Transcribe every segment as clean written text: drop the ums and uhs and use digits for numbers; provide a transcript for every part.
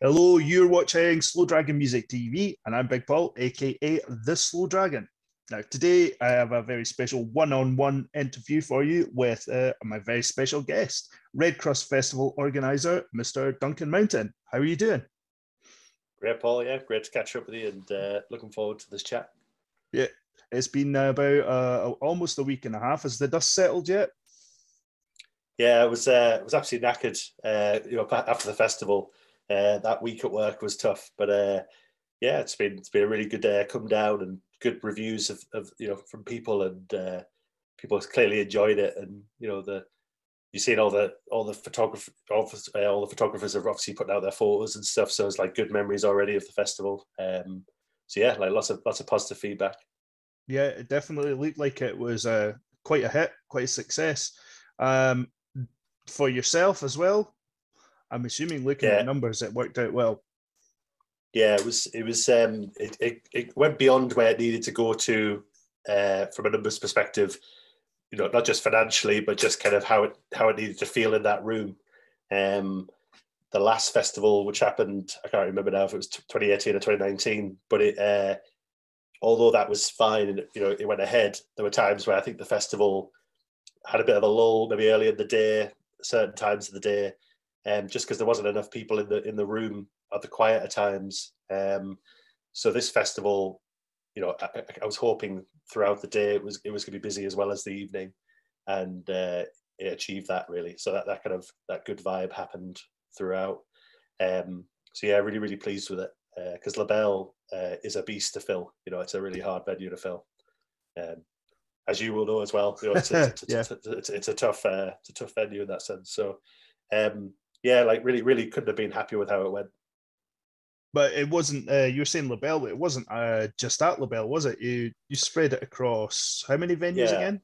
Hello, you're watching Slow Dragon Music TV, and I'm Big Paul, aka The Slow Dragon. Now, today I have a very special one-on-one interview for you with my very special guest, Red Crust Festival organiser, Mr. Duncan Mountain. How are you doing? Great, Paul. Yeah, great to catch up with you, and looking forward to this chat. Yeah, it's been about almost a week and a half. Has the dust settled yet? Yeah, it was absolutely knackered. After the festival, that week at work was tough, but yeah, it's been a really good come down and good reviews of from people, and people clearly enjoyed it, and you've seen all the photographers are obviously putting out their photos and stuff, so it's like good memories already of the festival. So yeah, like lots of positive feedback. Yeah, it definitely looked like it was quite a hit, quite a success. For yourself as well, I'm assuming looking at the numbers, it worked out well. Yeah, it went beyond where it needed to go to from a numbers perspective. Not just financially, but just kind of how it needed to feel in that room. The last festival, which happened, I can't remember now if it was 2018 or 2019, but it although that was fine and it went ahead, there were times where I think the festival had a bit of a lull, maybe early in the day, certain times of the day, just because there wasn't enough people in the room at the quieter times. So this festival, I was hoping throughout the day it was going to be busy as well as the evening, and it achieved that really. So that good vibe happened throughout. So yeah, really really pleased with it, because La Belle is a beast to fill. It's a really hard venue to fill. As you will know as well, it's a tough venue in that sense. So yeah, like really couldn't have been happier with how it went. But it wasn't. You were saying La Belle. It wasn't just at La Belle, was it? You spread it across how many venues again?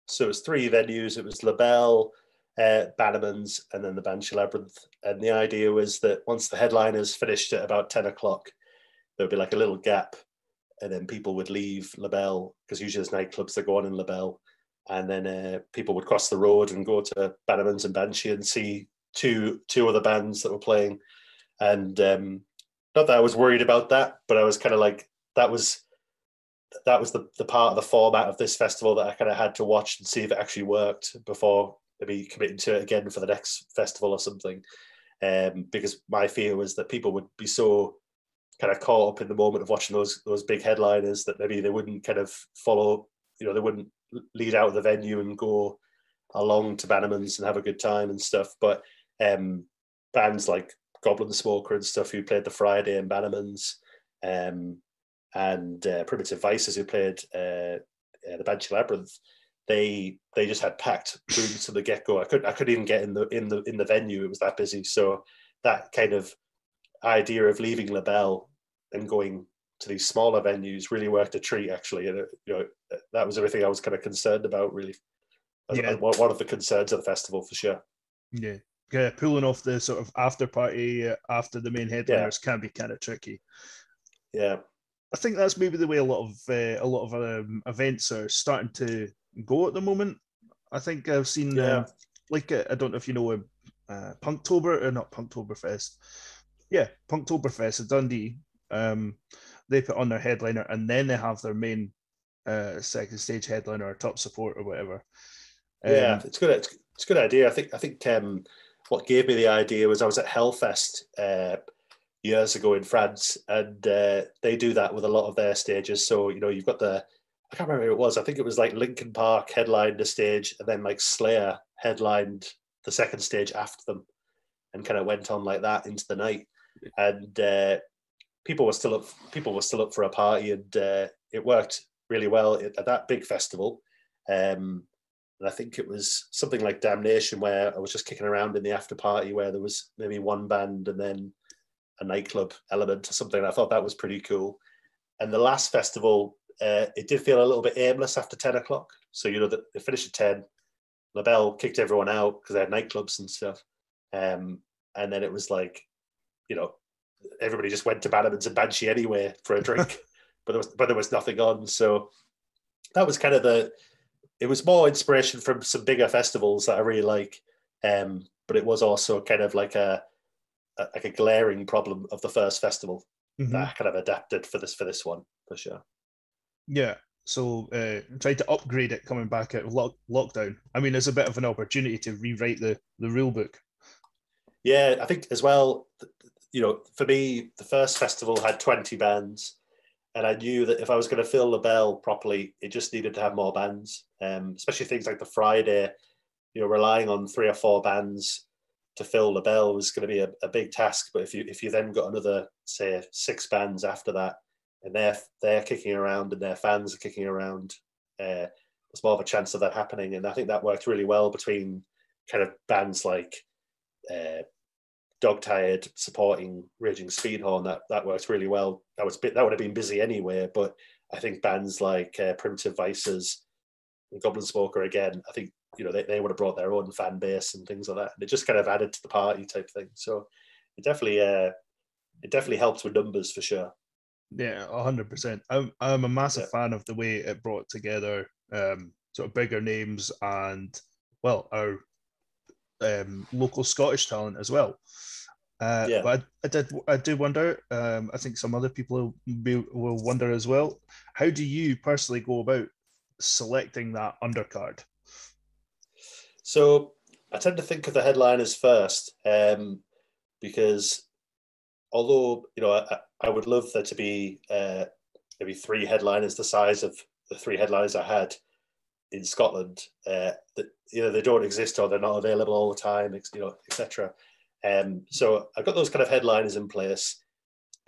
So it was 3 venues. It was La Belle, Bannerman's, and then the Banshee Labyrinth. And the idea was that once the headliners finished at about 10 o'clock, there would be like a little gap, and then people would leave La Belle, because usually there's nightclubs that go on in La Belle, and then people would cross the road and go to Bannerman's and Banshee and see two other bands that were playing. And not that I was worried about that, but I was kind of like, that was the part of the format of this festival that I kind of had to watch and see if it actually worked before maybe committing to it again for the next festival or something. Because my fear was that people would be so kind of caught up in the moment of watching those big headliners that maybe they wouldn't kind of follow, they wouldn't lead out of the venue and go along to Bannerman's and have a good time and stuff. But bands like Goblin Smoker and stuff, who played the Friday and Bannerman's, and Primitive Vices, who played the Banshee Labyrinth, they just had packed rooms from the get go. I couldn't even get in the venue. It was that busy. So that kind of idea of leaving La Belle and going to these smaller venues really worked a treat, actually. And that was everything I was kind of concerned about, really. One of the concerns of the festival, for sure. Yeah, pulling off the sort of after party after the main headliners can be kind of tricky. Yeah, I think that's maybe the way a lot of events are starting to go at the moment. I think I've seen I don't know if you know Punktober or not Punktoberfest. Yeah, Punktoberfest in Dundee. They put on their headliner and then they have their main second stage headliner or top support or whatever. It's good. It's a good idea. I think what gave me the idea was I was at Hellfest years ago in France, and they do that with a lot of their stages. So you've got I can't remember who it was. I think it was like Linkin Park headlined the stage, and then like Slayer headlined the second stage after them, and kind of went on like that into the night. And people were still up for a party, and it worked really well at that big festival. And I think it was something like Damnation, where I was just kicking around in the after party where there was maybe one band and then a nightclub element or something. I thought that was pretty cool. And the last festival, it did feel a little bit aimless after 10 o'clock. So, they finished at 10. La Belle kicked everyone out because they had nightclubs and stuff. And then it was like, everybody just went to Bannerman's and Banshee anyway for a drink, but there was nothing on. So that was kind of it was more inspiration from some bigger festivals that I really like. But it was also kind of like a like a glaring problem of the first festival Mm-hmm. that I kind of adapted for this one for sure. Yeah. So tried to upgrade it coming back out of lockdown. I mean, it's a bit of an opportunity to rewrite the rule book. Yeah, I think as well, you know, for me, the first festival had 20 bands, and I knew that if I was going to fill the bell properly, it just needed to have more bands, especially things like the Friday. You know, relying on 3 or 4 bands to fill the bell was going to be a big task. But if you then got another, say, 6 bands after that, and they're kicking around and their fans are kicking around, there's more of a chance of that happening. And I think that worked really well between kind of bands like Dog Tired supporting Raging Speedhorn. That worked really well. That would have been busy anyway. But I think bands like Primitive Vices and Goblin Smoker again, I think, you know, they would have brought their own fan base and things like that. And it just kind of added to the party type thing. So it definitely helped with numbers for sure. Yeah, 100%. I'm a massive fan of the way it brought together sort of bigger names and, well, our local Scottish talent as well. But I do wonder. I think some other people will wonder as well. How do you personally go about selecting that undercard? So I tend to think of the headliners first, because although, you know, I would love there to be maybe 3 headliners the size of the 3 headliners I had in Scotland, that, you know, they don't exist or they're not available all the time, you know, etc. So I got those kind of headliners in place,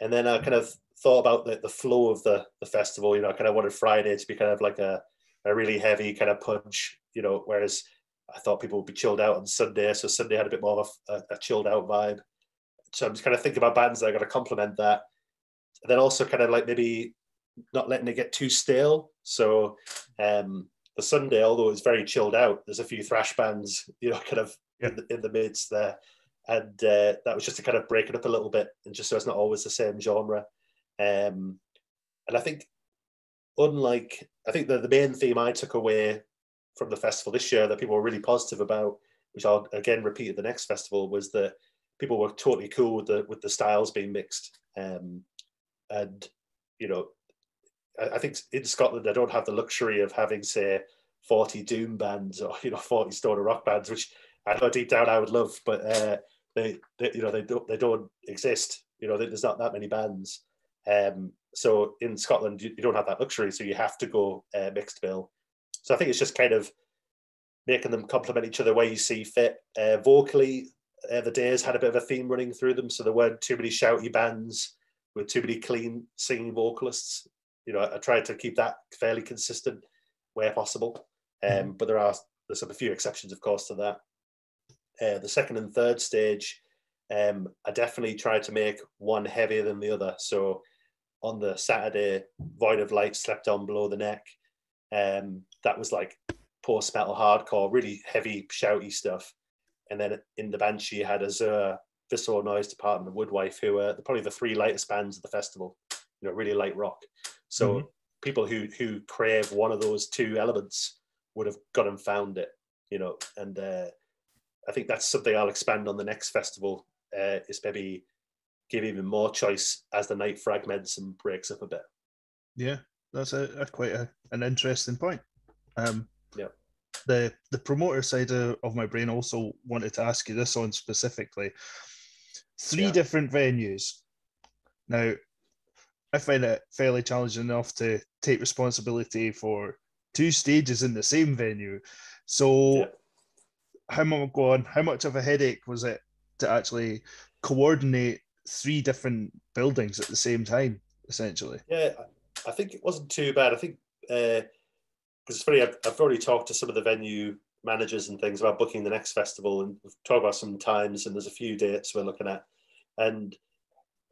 and then I kind of thought about the flow of the festival. You know, I kind of wanted Friday to be kind of like a really heavy kind of punch, you know, whereas I thought people would be chilled out on Sunday, so Sunday had a bit more of a chilled out vibe. So I'm just kind of thinking about bands that are going to complement that, and then also kind of like maybe not letting it get too stale. So the Sunday, although it's very chilled out, there's a few thrash bands, you know, kind of in the midst there. And that was just to kind of break it up a little bit, and just so it's not always the same genre. And I think, I think the main theme I took away from the festival this year that people were really positive about, which I'll again repeat at the next festival, was that people were totally cool with the styles being mixed. And, you know, I think in Scotland, I don't have the luxury of having, say, 40 doom bands or, you know, 40 stoner rock bands, which I know deep down I would love, but they don't exist. You know, there's not that many bands. So in Scotland, you don't have that luxury, so you have to go mixed bill. So I think it's just kind of making them complement each other where you see fit. Vocally, the Days had a bit of a theme running through them, so there weren't too many shouty bands with too many clean singing vocalists. You know, I tried to keep that fairly consistent where possible, but there's a few exceptions, of course, to that. The second and third stage, I definitely tried to make one heavier than the other. So on the Saturday, Void of Light Slept On Below the Neck. That was like post-metal hardcore, really heavy, shouty stuff. And then in the Banshee, you had Azure, Visceral Noise Department, and Woodwife, who were probably the 3 lightest bands of the festival. You know, really light rock. So people who crave one of those 2 elements would have gone and found it. You know, and I think that's something I'll expand on the next festival. Is maybe give even more choice as the night fragments and breaks up a bit. Yeah, that's quite an interesting point. Yeah. The promoter side of my brain also wanted to ask you this on specifically. 3 different venues. Now, I find it fairly challenging enough to take responsibility for 2 stages in the same venue. So how much of a headache was it to actually coordinate 3 different buildings at the same time, essentially? Yeah, I think it wasn't too bad. I think because it's funny, I've already talked to some of the venue managers and things about booking the next festival, and we've talked about some times, and there's a few dates we're looking at. And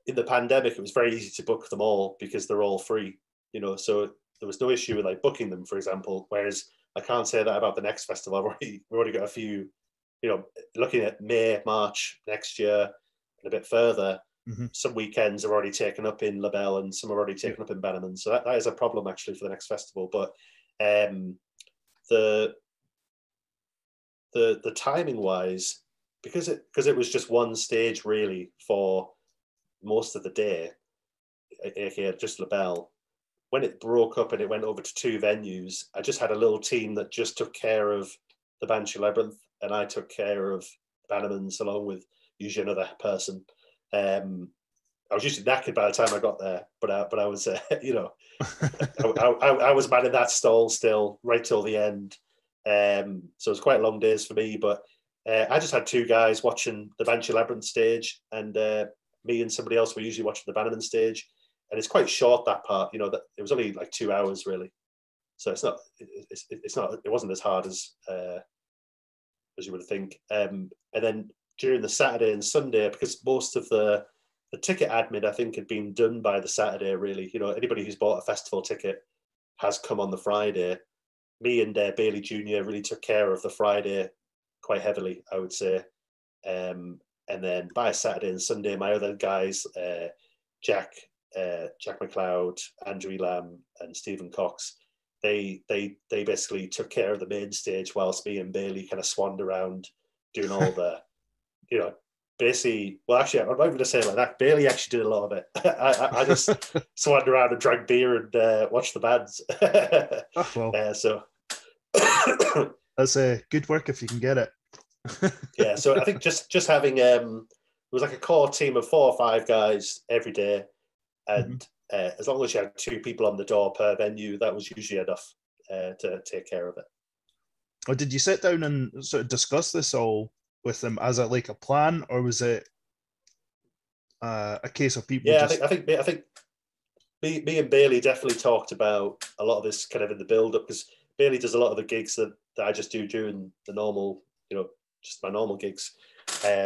in the pandemic, it was very easy to book them all because they're all free, you know, so there was no issue with like booking them, for example. Whereas I can't say that about the next festival. We've already got a few, you know, looking at May, March next year and a bit further. Some weekends are already taken up in Labelle and some are already taken up in Bannerman. So that is a problem actually for the next festival. But the timing wise, because it was just one stage really for most of the day, aka just LaBelle. When it broke up and it went over to 2 venues, I just had a little team that just took care of the Banshee Labyrinth, and I took care of Bannerman's along with usually another person. I was usually knackered by the time I got there, but I was, you know, I was manning that stall still right till the end. So it was quite long days for me, but I just had 2 guys watching the Banshee Labyrinth stage, and me and somebody else were usually watching the Bannerman stage. And it's quite short, that part, you know, that it was only like 2 hours really. So it wasn't as hard as you would think. And then during the Saturday and Sunday, because most of the ticket admin, I think, had been done by the Saturday, really. You know, anybody who's bought a festival ticket has come on the Friday. Me and Bailey Jr. really took care of the Friday quite heavily, I would say. And then by Saturday and Sunday, my other guys, Jack McLeod, Andrew Elam, and Stephen Cox, they basically took care of the main stage, whilst me and Bailey kind of swanned around doing all the, you know, basically, well, actually, I'm not even going to say it like that. Bailey actually did a lot of it. I just swanned around and drank beer and watched the bands. Oh, well. So that's good work if you can get it. Yeah, so I think just having it was like a core team of 4 or 5 guys every day, and as long as you had 2 people on the door per venue, that was usually enough to take care of it. Or did you sit down and sort of discuss this all with them as a plan, or was it a case of people? Yeah, I think me and Bailey definitely talked about a lot of this kind of in the build up, because Bailey does a lot of the gigs that I just do during the normal, you know, just my normal gigs.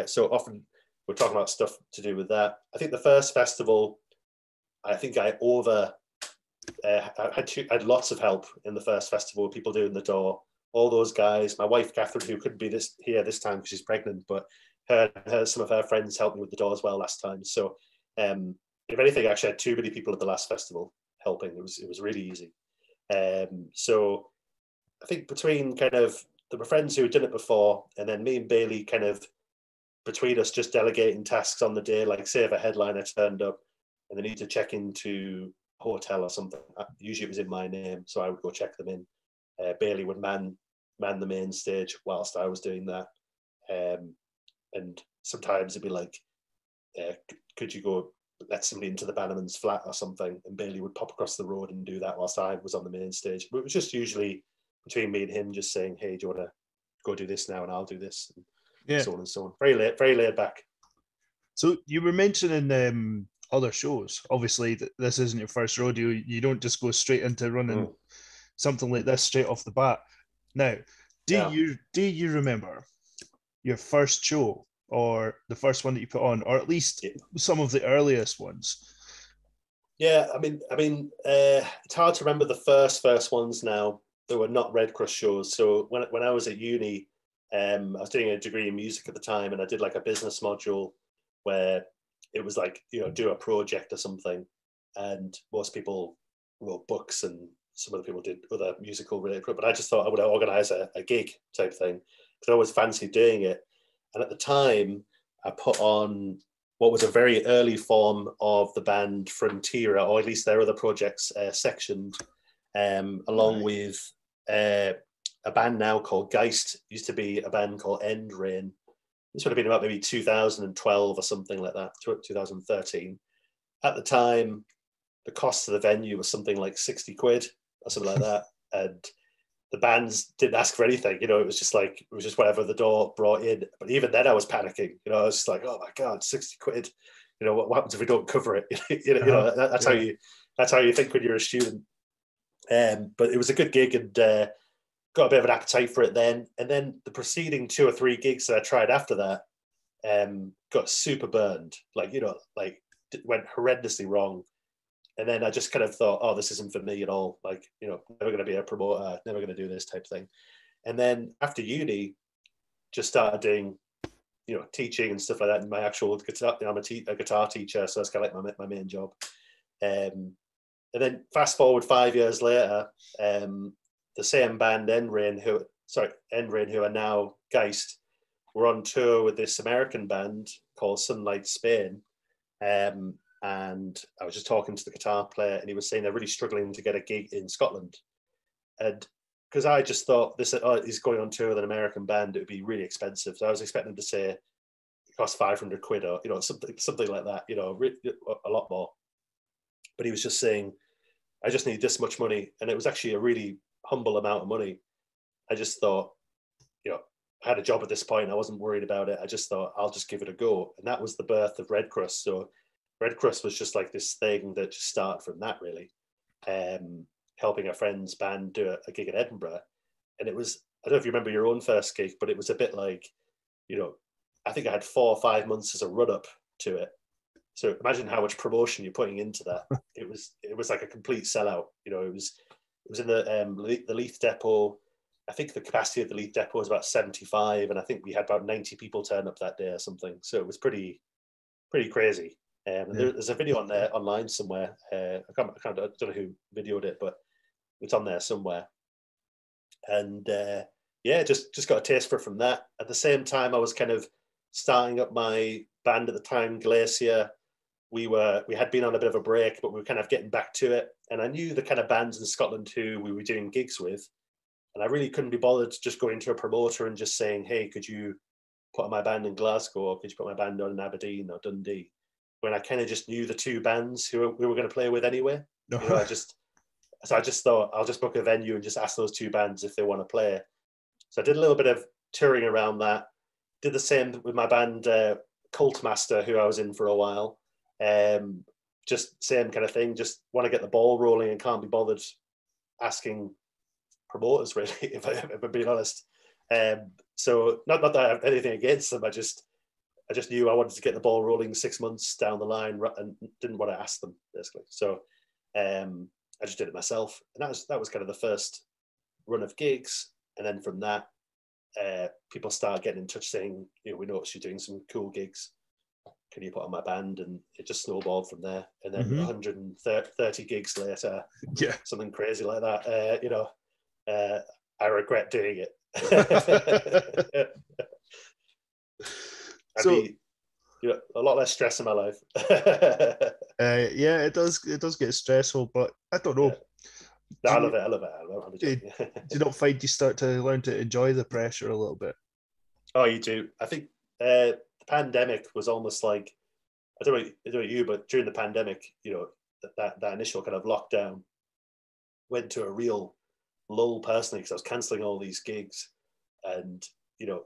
So often we're talking about stuff to do with that. I think the first festival, I think I had lots of help in the first festival, people doing the door, all those guys. My wife Catherine, who couldn't be here this time because she's pregnant, but some of her friends helped me with the door as well last time. So if anything, I actually had too many people at the last festival helping. It was really easy. So I think between kind of my friends who had done it before, and then me and Bailey kind of between us just delegating tasks on the day, like say if a headliner turned up and they need to check into a hotel or something, usually it was in my name, so I would go check them in. Bailey would man the main stage whilst I was doing that. And sometimes it'd be like, could you go let somebody into the Bannerman's flat or something, and Bailey would pop across the road and do that whilst I was on the main stage. But it was just usually between me and him just saying, hey, do you want to go do this now and I'll do this, and so on and so on. Very laid back. So you were mentioning other shows. Obviously, this isn't your first rodeo. You don't just go straight into running something like this straight off the bat. Now, do you remember your first show, or the first one that you put on, or at least some of the earliest ones? Yeah, I mean, it's hard to remember the first ones now. They were not Red Crust shows. So when I was at uni, I was doing a degree in music at the time, and I did like a business module where it was like, you know, do a project or something, and most people wrote books and some of the people did other musical related, but I just thought I would organize a gig type thing because I always fancied doing it. And at the time, I put on what was a very early form of the band Frontiera, or at least their other projects, sectioned, along with a band now called Geist. Used to be a band called End Rain. This would have been about maybe 2012 or something like that, 2013. At the time, the cost of the venue was something like 60 quid or something like that. And the bands didn't ask for anything, you know, it was just whatever the door brought in. But even then I was panicking, you know, I was just like, oh my God, 60 quid, you know, what happens if we don't cover it? That's how you think when you're a student. But it was a good gig, and got a bit of an appetite for it then. And then the preceding 2 or 3 gigs that I tried after that got super burned, like, you know, like went horrendously wrong. And then I just kind of thought, oh, this isn't for me at all. Like, you know, never going to be a promoter, never going to do this type thing. And then after uni, just started doing, you know, teaching and stuff like that. And my actual guitar, you know, I'm a guitar teacher, so that's kind of like my main job. And then fast forward 5 years later, the same band End Rain, who are now Geist, were on tour with this American band called Sunlight Spain. And I was just talking to the guitar player, and he was saying they're really struggling to get a gig in Scotland. And because I just thought he's going on tour with an American band, it would be really expensive. So I was expecting him to say it costs 500 quid or, you know, something like that, you know, a lot more. But he was just saying, I just need this much money. And it was actually a really humble amount of money. I just thought, you know, I had a job at this point. I wasn't worried about it. I just thought, I'll just give it a go. And that was the birth of Red Crust. So Red Crust was just like this thing that just started from that, really. Helping a friend's band do a gig in Edinburgh. And it was, I don't know if you remember your own first gig, but it was a bit like, you know, I think I had 4 or 5 months as a run up to it. So imagine how much promotion you're putting into that. It was like a complete sellout. You know, it was in the Leith Depot. I think the capacity of the Leith Depot was about 75, and I think we had about 90 people turn up that day or something. So it was pretty crazy. There's a video on there online somewhere. I don't know who videoed it, but it's on there somewhere. And just got a taste for it from that. At the same time, I was kind of starting up my band at the time, Glacier. We had been on a bit of a break, but we were kind of getting back to it. And I knew the kind of bands in Scotland who we were doing gigs with. And I really couldn't be bothered just going to a promoter and just saying, hey, could you put on my band in Glasgow, or could you put my band on in Aberdeen or Dundee? When I kind of just knew the 2 bands who we were going to play with anyway. You know, I just thought I'll just book a venue and just ask those 2 bands if they want to play. So I did a little bit of touring around that. Did the same with my band Cultmaster, who I was in for a while. Just same kind of thing. Just want to get the ball rolling and can't be bothered asking promoters, really, if I'm being honest. So not that I have anything against them. I just knew I wanted to get the ball rolling 6 months down the line and didn't want to ask them, basically. So I just did it myself. And that was kind of the first run of gigs. And then from that, people started getting in touch saying, you know, we noticed you're doing some cool gigs. Can you put on my band? And it just snowballed from there. And then 130 gigs later, something crazy like that, you know, I regret doing it. You know, a lot less stress in my life. It does get stressful, but I don't know. No, I love it. Do you not find you start to learn to enjoy the pressure a little bit? Oh, you do. I think the pandemic was almost like, I don't know about you, but during the pandemic, you know, that initial kind of lockdown went to a real lull personally, because I was cancelling all these gigs, and you know,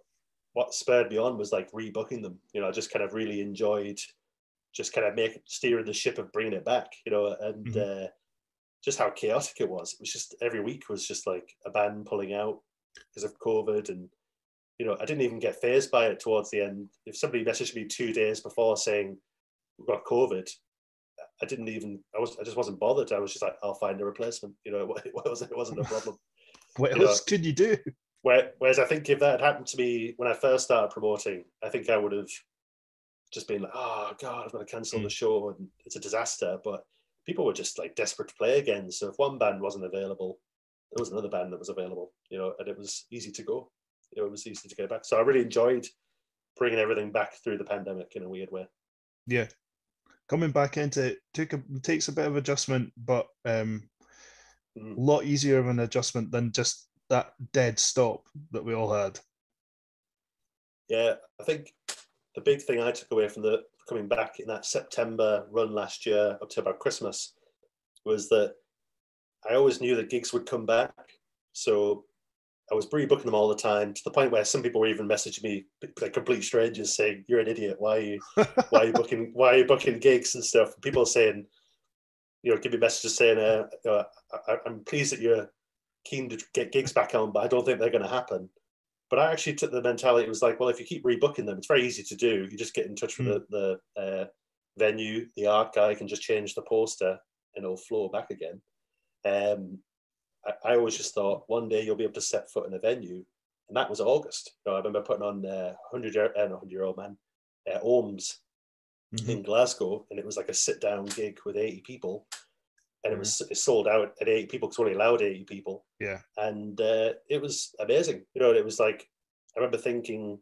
what spurred me on was like rebooking them. You know, I just kind of really enjoyed just kind of steering the ship of bringing it back, you know, and just how chaotic it was. It was just every week was just like a band pulling out because of COVID. And, you know, I didn't even get fazed by it towards the end. If somebody messaged me 2 days before saying we've got COVID, I just wasn't bothered. I was just like, I'll find a replacement. You know, it wasn't a problem. What else could you do? Whereas I think if that had happened to me when I first started promoting, I think I would have just been like, oh God, I've got to cancel the show and it's a disaster. But people were just like desperate to play again. So if one band wasn't available, there was another band that was available, you know, and it was easy to go. You know, it was easy to get back. So I really enjoyed bringing everything back through the pandemic in a weird way. Yeah. Coming back into it takes a bit of adjustment, but a lot easier of an adjustment than just that dead stop that we all had. Yeah, I think the big thing I took away from the coming back in that September run last year up to about Christmas was that I always knew that gigs would come back. So I was pre-booking them all the time, to the point where some people were even messaging me, like complete strangers, saying, "You're an idiot. Why are you booking gigs and stuff?" And people saying, you know, give me messages saying, "I'm pleased that you're keen to get gigs back on, but I don't think they're going to happen." But I actually took the mentality, it was like, well, if you keep rebooking them, it's very easy to do. You just get in touch with the venue, the art guy can just change the poster and it'll flow back again. I always just thought one day you'll be able to set foot in a venue. And that was August. You know, I remember putting on 100-Year-Old Man, Ohms in Glasgow, and it was like a sit-down gig with 80 people. And it sold out at 80 people because only allowed 80 people. Yeah. And it was amazing. You know, it was like, I remember thinking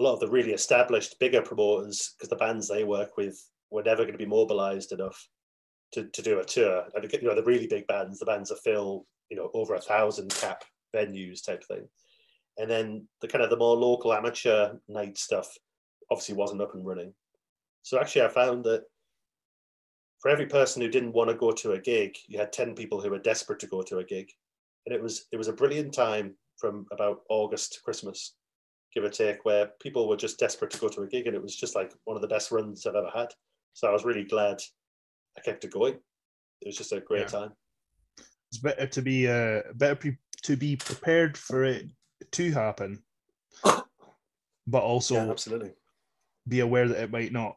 a lot of the really established, bigger promoters, because the bands they work with were never going to be mobilized enough to do a tour. And the really big bands, the bands that fill over 1,000 cap venues type thing. And then the kind of the more local amateur night stuff obviously wasn't up and running. So actually I found that for every person who didn't want to go to a gig, you had 10 people who were desperate to go to a gig. And it was a brilliant time from about August to Christmas, give or take, where people were just desperate to go to a gig. And it was just like one of the best runs I've ever had. So I was really glad I kept it going. It was just a great time. It's better to be to be prepared for it to happen, but also absolutely be aware that it might not.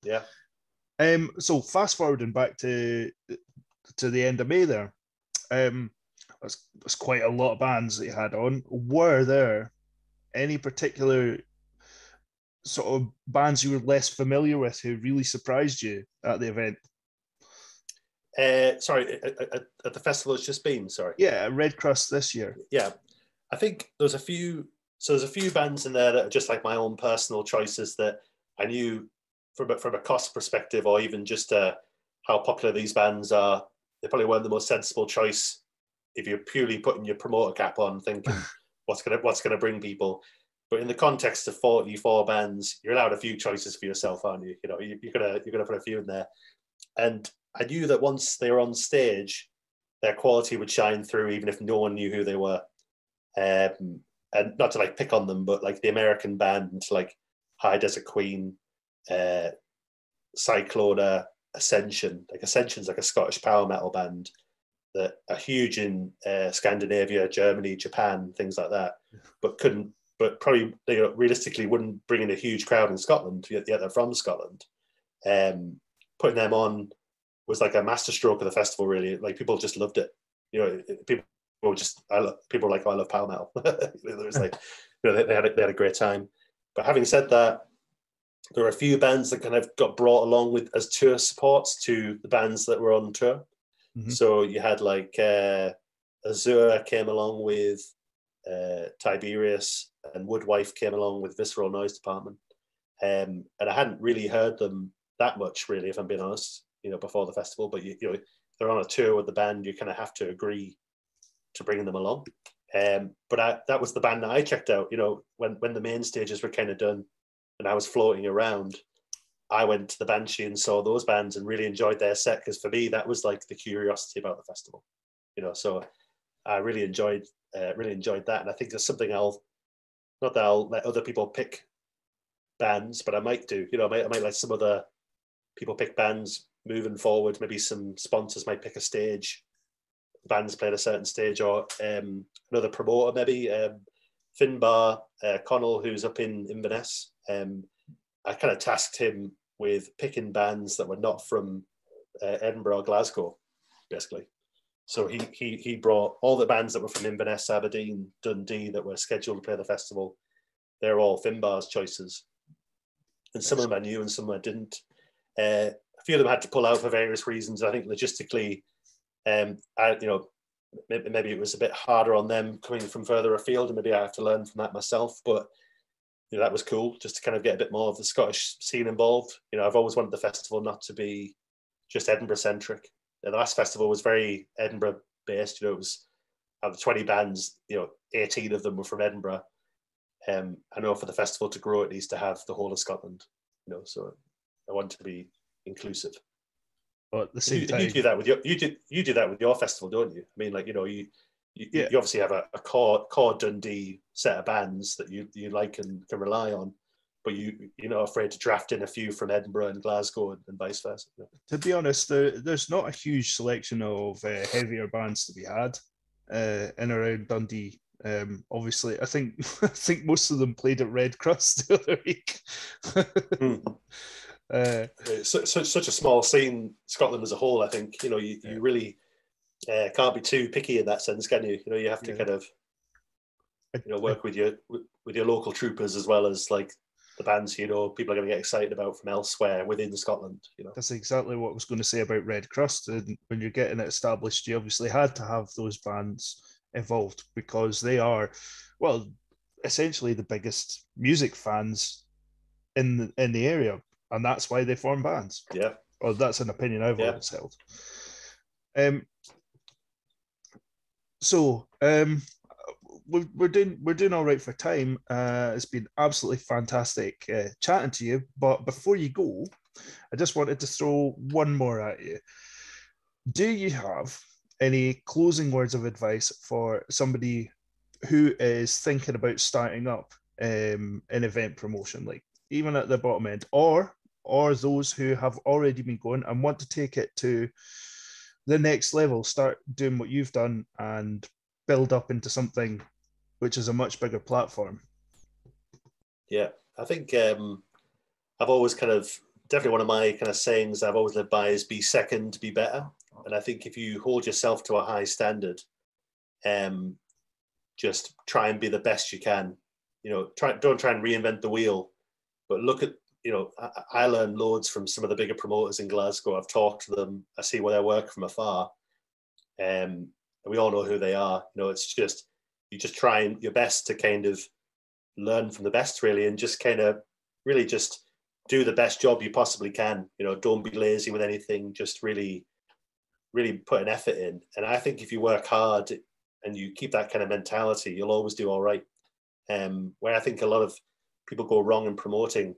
Yeah. So fast forwarding back to the end of May there, that's quite a lot of bands that you had on. Were there any particular sort of bands you were less familiar with who really surprised you at the event? Sorry, at the festival it's just been, sorry. Yeah, Red Crust this year. Yeah. I think there's a few bands in there that are just like my own personal choices that I knew from a cost perspective, or even just how popular these bands are, they probably weren't the most sensible choice if you're purely putting your promoter cap on, thinking what's gonna bring people. But in the context of 44 bands, you're allowed a few choices for yourself, aren't you? You're gonna put a few in there. And I knew that once they were on stage, their quality would shine through, even if no one knew who they were. And not to like pick on them, but like the American band, like High Desert Queen, Cyclona, Ascension. Like Ascension's like a Scottish power metal band that are huge in Scandinavia, Germany, Japan, things like that, but probably realistically wouldn't bring in a huge crowd in Scotland, yet they're from Scotland. Putting them on was like a masterstroke of the festival, really. Like people just loved it. People were like, oh, I love power metal. It was like, they had a great time. But having said that, there were a few bands that kind of got brought along with as tour supports to the bands that were on tour. Mm-hmm. So you had like Azure came along with Tiberius, and Woodwife came along with Visceral Noise Department. And I hadn't really heard them that much, really, if I'm being honest, before the festival. But they're on a tour with the band, you kind of have to agree to bringing them along. But that was the band that I checked out. When the main stages were kind of done and I was floating around, I went to the Banshee and saw those bands and really enjoyed their set, because for me that was like the curiosity about the festival. So I really enjoyed that, and I think there's something I'll let other people pick bands, but I might do. I might let some other people pick bands moving forward. Maybe some sponsors might pick a stage, bands playing a certain stage, or another promoter, maybe Finbar Connell, who's up in Inverness. I kind of tasked him with picking bands that were not from Edinburgh or Glasgow, basically. So he brought all the bands that were from Inverness, Aberdeen, Dundee that were scheduled to play the festival. They're all Finbar's choices. And some of them I knew and some I didn't. A few of them had to pull out for various reasons. I think logistically, maybe it was a bit harder on them coming from further afield, and maybe I have to learn from that myself. But that was cool, just to kind of get a bit more of the Scottish scene involved. I've always wanted the festival not to be just Edinburgh centric. The last festival was very Edinburgh based. It was out of 20 bands, 18 of them were from Edinburgh. I know for the festival to grow, it needs to have the whole of Scotland. So I want to be inclusive. But at the same time, you do that with your festival, don't you? I mean, like you obviously have a core Dundee set of bands that you like and can rely on, but you're not afraid to draft in a few from Edinburgh and Glasgow and vice versa. To be honest, there's not a huge selection of heavier bands to be had in around Dundee. Obviously, I think most of them played at Red Crust the other week. Such a small scene, Scotland as a whole. I think you really can't be too picky in that sense, can you? You have to kind of work with your local troopers, as well as like the bands people are going to get excited about from elsewhere within Scotland. That's exactly what I was going to say about Red Crust. And when you're getting it established, you obviously had to have those bands involved, because they are, well, essentially the biggest music fans in the area, and that's why they form bands. Yeah. Or that's an opinion I've always held. We're doing all right for time. It's been absolutely fantastic chatting to you. But before you go, I just wanted to throw one more at you. Do you have any closing words of advice for somebody who is thinking about starting up an event promotion, like even at the bottom end, or those who have already been going and want to take it to the next level, start doing what you've done and build up into something which is a much bigger platform? Yeah, I think I've always definitely one of my kind of sayings I've always lived by is be second, be better. And I think if you hold yourself to a high standard, just try and be the best you can. Don't try and reinvent the wheel, but look at, I learned loads from some of the bigger promoters in Glasgow. I've talked to them. I see where they work from afar. And we all know who they are. It's just, you just try your best to kind of learn from the best, really, and just kind of really just do the best job you possibly can. Don't be lazy with anything. Just really, really put an effort in. And I think if you work hard and you keep that kind of mentality, you'll always do all right. Where I think a lot of people go wrong in promoting,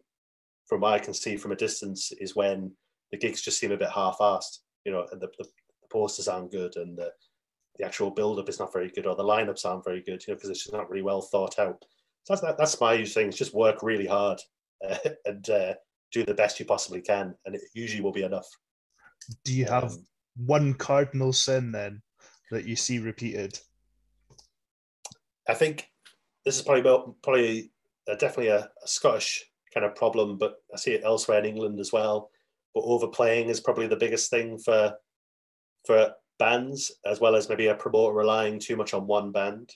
from what I can see from a distance, is when the gigs just seem a bit half-assed, and the posters aren't good, and the actual build-up is not very good, or the lineups aren't very good, because it's just not really well thought out. So that's my thing. Just work really hard and do the best you possibly can, and it usually will be enough. Do you have one cardinal sin then that you see repeated? I think this is probably definitely a Scottish kind of problem, but I see it elsewhere in England as well. But overplaying is probably the biggest thing for bands, as well as maybe a promoter relying too much on one band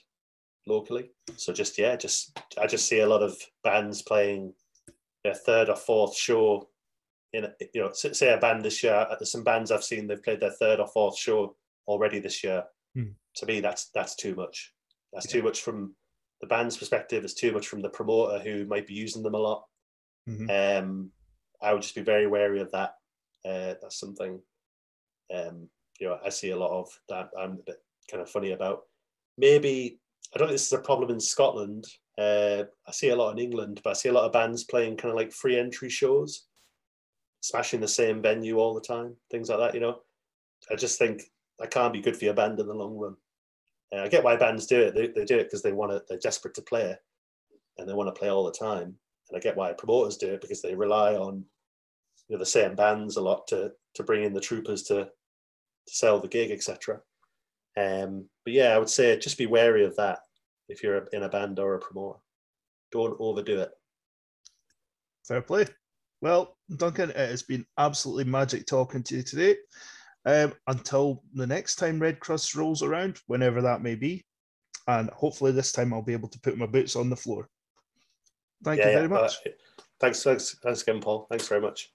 locally. So I just see a lot of bands playing their third or fourth show in, say a band this year. There's some bands I've seen, they've played their third or fourth show already this year. To me, that's too much. That's too much from the band's perspective. It's too much from the promoter who might be using them a lot. I would just be very wary of that. That's something I see a lot of that I'm a bit kind of funny about. Maybe, I don't think this is a problem in Scotland. I see a lot in England, but I see a lot of bands playing kind of like free entry shows, smashing the same venue all the time, things like that. I just think that can't be good for your band in the long run. I get why bands do it. They do it because they're desperate to play, and they want to play all the time. And I get why promoters do it, because they rely on the same bands a lot to bring in the troopers to sell the gig, etc. But yeah, I would say just be wary of that if you're in a band or a promoter. Don't overdo it. Fair play. Well, Duncan, it has been absolutely magic talking to you today. Until the next time Red Crust rolls around, whenever that may be, and hopefully this time I'll be able to put my boots on the floor. Thank you very much. Thanks again, Paul. Thanks very much.